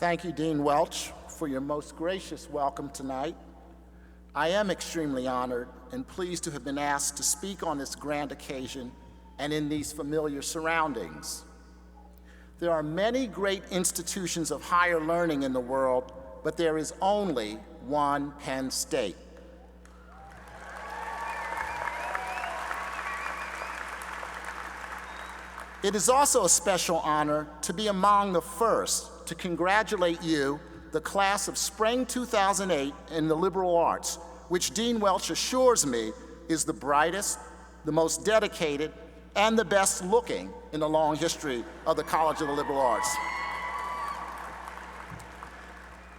Thank you, Dean Welch, for your most gracious welcome tonight. I am extremely honored and pleased to have been asked to speak on this grand occasion and in these familiar surroundings. There are many great institutions of higher learning in the world, but there is only one Penn State. It is also a special honor to be among the first to congratulate you, the class of spring 2008 in the liberal arts, which Dean Welch assures me is the brightest, the most dedicated, and the best looking in the long history of the College of the Liberal Arts.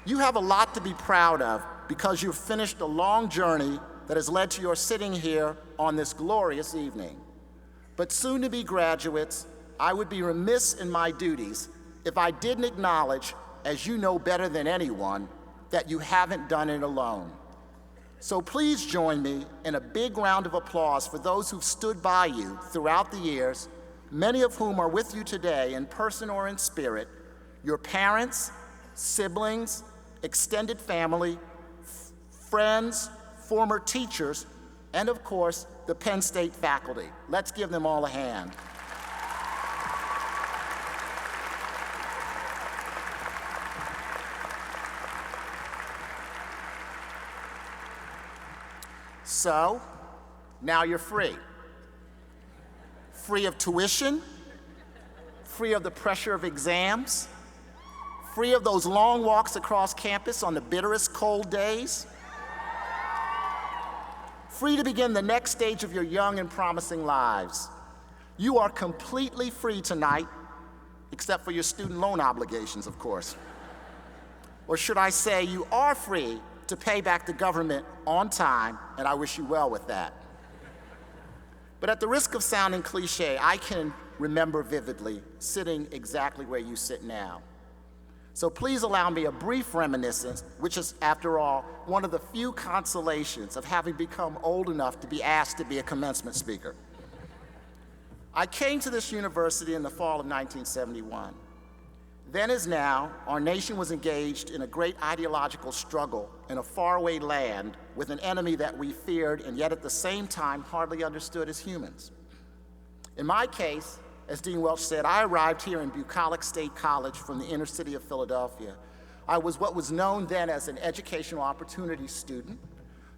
You have a lot to be proud of because you've finished a long journey that has led to your sitting here on this glorious evening. But soon-to-be graduates, I would be remiss in my duties if I didn't acknowledge, as you know better than anyone, that you haven't done it alone. So please join me in a big round of applause for those who've stood by you throughout the years, many of whom are with you today in person or in spirit, your parents, siblings, extended family, friends, former teachers, and of course, the Penn State faculty. Let's give them all a hand. So, now you're free. Free of tuition, free of the pressure of exams, free of those long walks across campus on the bitterest cold days, free to begin the next stage of your young and promising lives. You are completely free tonight, except for your student loan obligations, of course. Or should I say, you are free to pay back the government on time, and I wish you well with that. But at the risk of sounding cliche, I can remember vividly sitting exactly where you sit now. So please allow me a brief reminiscence, which is, after all, one of the few consolations of having become old enough to be asked to be a commencement speaker. I came to this university in the fall of 1971. Then as now, our nation was engaged in a great ideological struggle in a faraway land with an enemy that we feared and yet at the same time hardly understood as humans. In my case, as Dean Welch said, I arrived here in Bucolic State College from the inner city of Philadelphia. I was what was known then as an educational opportunity student.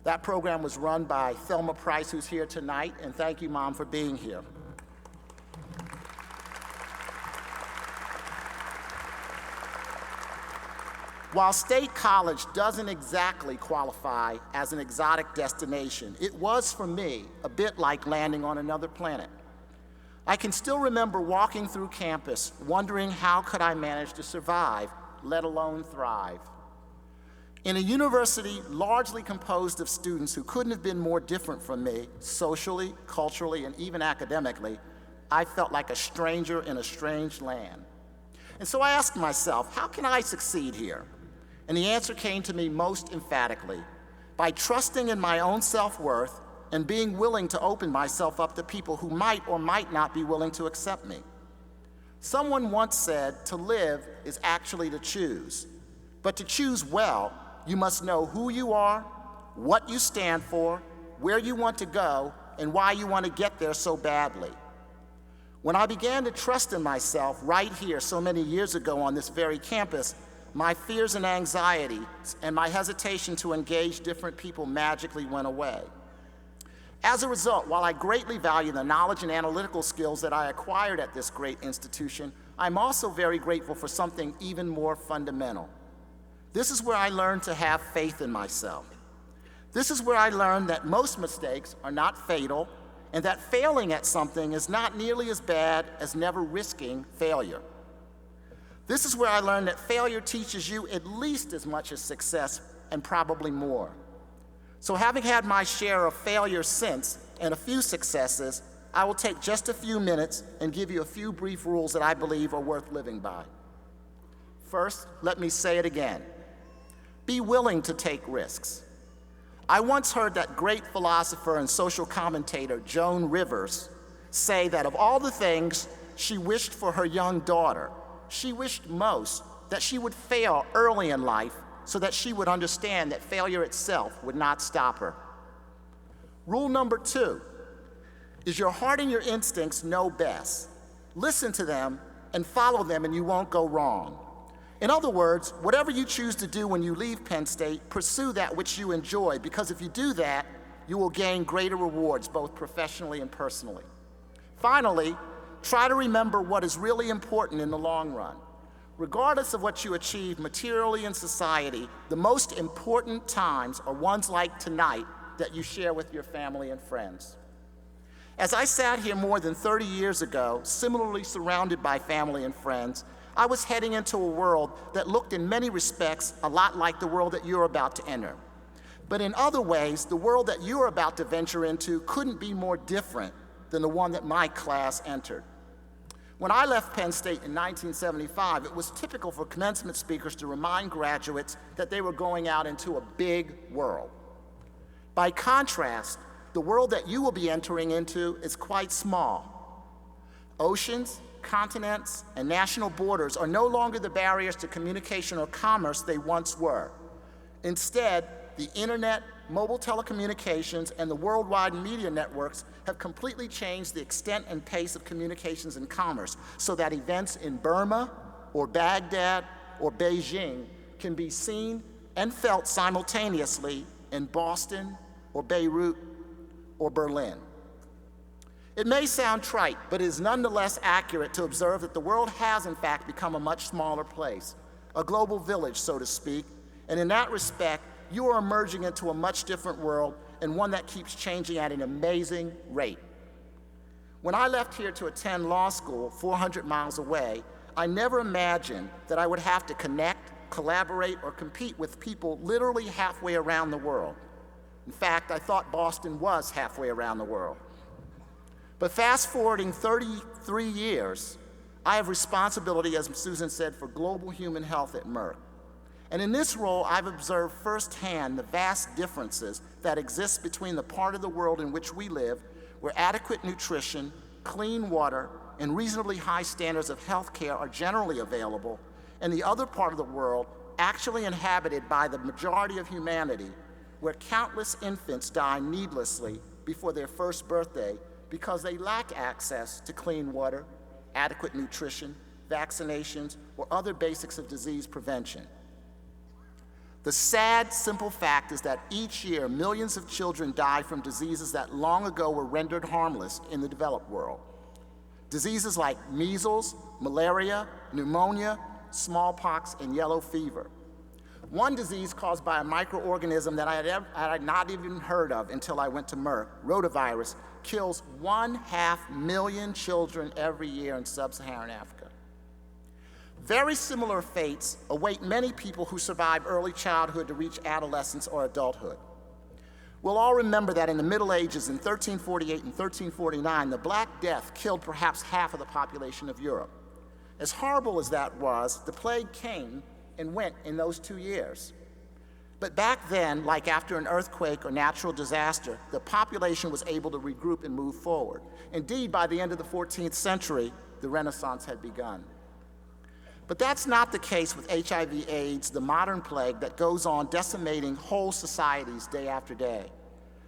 That program was run by Thelma Price, who's here tonight, and thank you, Mom, for being here. While State College doesn't exactly qualify as an exotic destination, it was, for me, a bit like landing on another planet. I can still remember walking through campus, wondering how could I manage to survive, let alone thrive. In a university largely composed of students who couldn't have been more different from me, socially, culturally, and even academically, I felt like a stranger in a strange land. And so I asked myself, how can I succeed here? And the answer came to me most emphatically, by trusting in my own self-worth and being willing to open myself up to people who might or might not be willing to accept me. Someone once said, to live is actually to choose. But to choose well, you must know who you are, what you stand for, where you want to go, and why you want to get there so badly. When I began to trust in myself right here so many years ago on this very campus, my fears and anxieties and my hesitation to engage different people magically went away. As a result, while I greatly value the knowledge and analytical skills that I acquired at this great institution, I'm also very grateful for something even more fundamental. This is where I learned to have faith in myself. This is where I learned that most mistakes are not fatal and that failing at something is not nearly as bad as never risking failure. This is where I learned that failure teaches you at least as much as success, and probably more. So having had my share of failure since, and a few successes, I will take just a few minutes and give you a few brief rules that I believe are worth living by. First, let me say it again. Be willing to take risks. I once heard that great philosopher and social commentator Joan Rivers say that of all the things she wished for her young daughter, she wished most that she would fail early in life so that she would understand that failure itself would not stop her. Rule number 2 is your heart and your instincts know best. Listen to them and follow them, and you won't go wrong. In other words, whatever you choose to do when you leave Penn State, pursue that which you enjoy, because if you do that, you will gain greater rewards, both professionally and personally. Finally, try to remember what is really important in the long run. Regardless of what you achieve materially in society, the most important times are ones like tonight that you share with your family and friends. As I sat here more than 30 years ago, similarly surrounded by family and friends, I was heading into a world that looked in many respects a lot like the world that you're about to enter. But in other ways, the world that you're about to venture into couldn't be more different than the one that my class entered. When I left Penn State in 1975, it was typical for commencement speakers to remind graduates that they were going out into a big world. By contrast, the world that you will be entering into is quite small. Oceans, continents, and national borders are no longer the barriers to communication or commerce they once were. Instead, the internet, mobile telecommunications, and the worldwide media networks have completely changed the extent and pace of communications and commerce, so that events in Burma, or Baghdad, or Beijing can be seen and felt simultaneously in Boston, or Beirut, or Berlin. It may sound trite, but it is nonetheless accurate to observe that the world has in fact become a much smaller place, a global village, so to speak, and in that respect, you are emerging into a much different world, and one that keeps changing at an amazing rate. When I left here to attend law school 400 miles away, I never imagined that I would have to connect, collaborate, or compete with people literally halfway around the world. In fact, I thought Boston was halfway around the world. But fast forwarding 33 years, I have responsibility, as Susan said, for global human health at Merck. And in this role, I've observed firsthand the vast differences that exist between the part of the world in which we live, where adequate nutrition, clean water, and reasonably high standards of health care are generally available, and the other part of the world actually inhabited by the majority of humanity, where countless infants die needlessly before their first birthday because they lack access to clean water, adequate nutrition, vaccinations, or other basics of disease prevention. The sad, simple fact is that each year, millions of children die from diseases that long ago were rendered harmless in the developed world. Diseases like measles, malaria, pneumonia, smallpox, and yellow fever. One disease caused by a microorganism that I had not even heard of until I went to Merck, rotavirus, kills 500,000 children every year in sub-Saharan Africa. Very similar fates await many people who survive early childhood to reach adolescence or adulthood. We'll all remember that in the Middle Ages in 1348 and 1349, the Black Death killed perhaps half of the population of Europe. As horrible as that was, the plague came and went in those 2 years. But back then, like after an earthquake or natural disaster, the population was able to regroup and move forward. Indeed, by the end of the 14th century, the Renaissance had begun. But that's not the case with HIV/AIDS, the modern plague that goes on decimating whole societies day after day.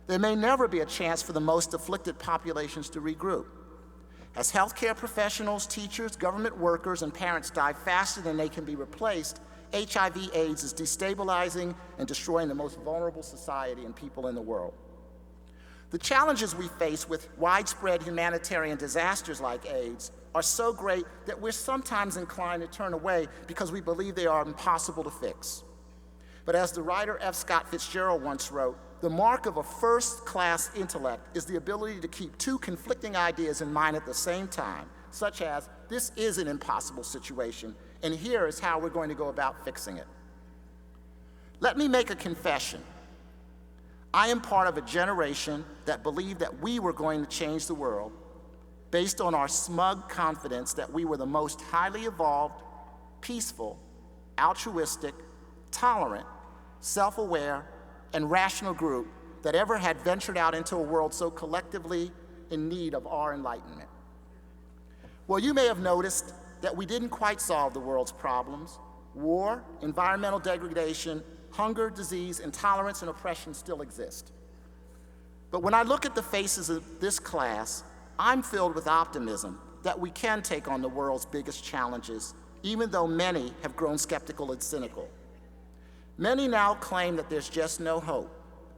There may never be a chance for the most afflicted populations to regroup. As healthcare professionals, teachers, government workers, and parents die faster than they can be replaced, HIV/AIDS is destabilizing and destroying the most vulnerable society and people in the world. The challenges we face with widespread humanitarian disasters like AIDS are so great that we're sometimes inclined to turn away because we believe they are impossible to fix. But as the writer F. Scott Fitzgerald once wrote, the mark of a first-class intellect is the ability to keep two conflicting ideas in mind at the same time, such as, this is an impossible situation, and here is how we're going to go about fixing it. Let me make a confession. I am part of a generation that believed that we were going to change the world based on our smug confidence that we were the most highly evolved, peaceful, altruistic, tolerant, self-aware, and rational group that ever had ventured out into a world so collectively in need of our enlightenment. Well, you may have noticed that we didn't quite solve the world's problems, War, environmental degradation, hunger, disease, intolerance, and oppression still exist. But when I look at the faces of this class, I'm filled with optimism that we can take on the world's biggest challenges, even though many have grown skeptical and cynical. Many now claim that there's just no hope.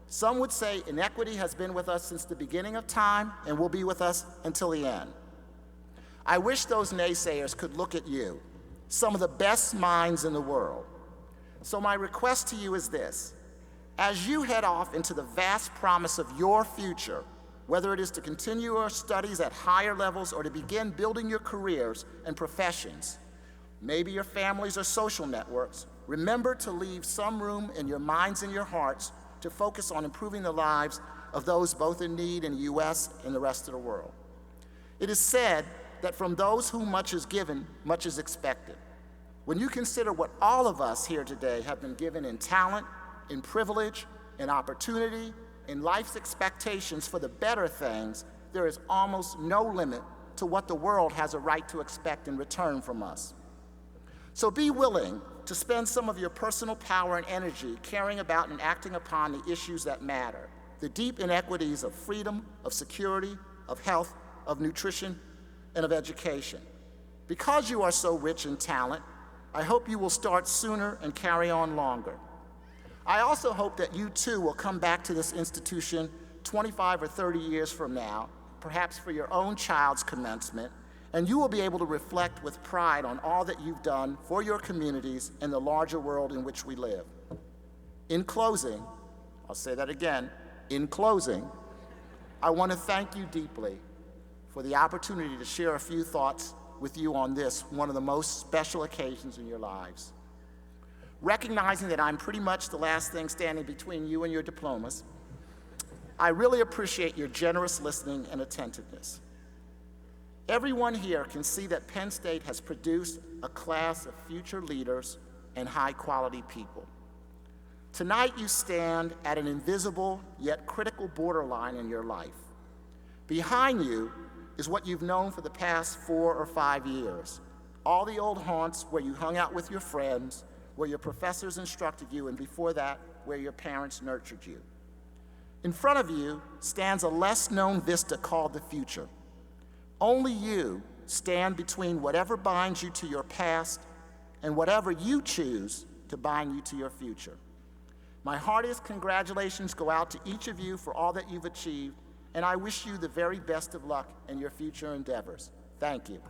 Some would say inequity has been with us since the beginning of time and will be with us until the end. I wish those naysayers could look at you, some of the best minds in the world. So my request to you is this: as you head off into the vast promise of your future, whether it is to continue your studies at higher levels or to begin building your careers and professions, maybe your families or social networks, remember to leave some room in your minds and your hearts to focus on improving the lives of those both in need in the U.S. and the rest of the world. It is said that from those whom much is given, much is expected. When you consider what all of us here today have been given in talent, in privilege, in opportunity, in life's expectations for the better things, there is almost no limit to what the world has a right to expect in return from us. So be willing to spend some of your personal power and energy caring about and acting upon the issues that matter, the deep inequities of freedom, of security, of health, of nutrition, and of education. Because you are so rich in talent, I hope you will start sooner and carry on longer. I also hope that you too will come back to this institution 25 or 30 years from now, perhaps for your own child's commencement, and you will be able to reflect with pride on all that you've done for your communities and the larger world in which we live. In closing, I'll say that again, in closing, I want to thank you deeply for the opportunity to share a few thoughts with you on this, one of the most special occasions in your lives. Recognizing that I'm pretty much the last thing standing between you and your diplomas, I really appreciate your generous listening and attentiveness. Everyone here can see that Penn State has produced a class of future leaders and high-quality people. Tonight you stand at an invisible yet critical borderline in your life. Behind you is what you've known for the past 4 or 5 years, all the old haunts where you hung out with your friends, where your professors instructed you, and before that, where your parents nurtured you. In front of you stands a less-known vista called the future. Only you stand between whatever binds you to your past and whatever you choose to bind you to your future. My heartiest congratulations go out to each of you for all that you've achieved, and I wish you the very best of luck in your future endeavors. Thank you.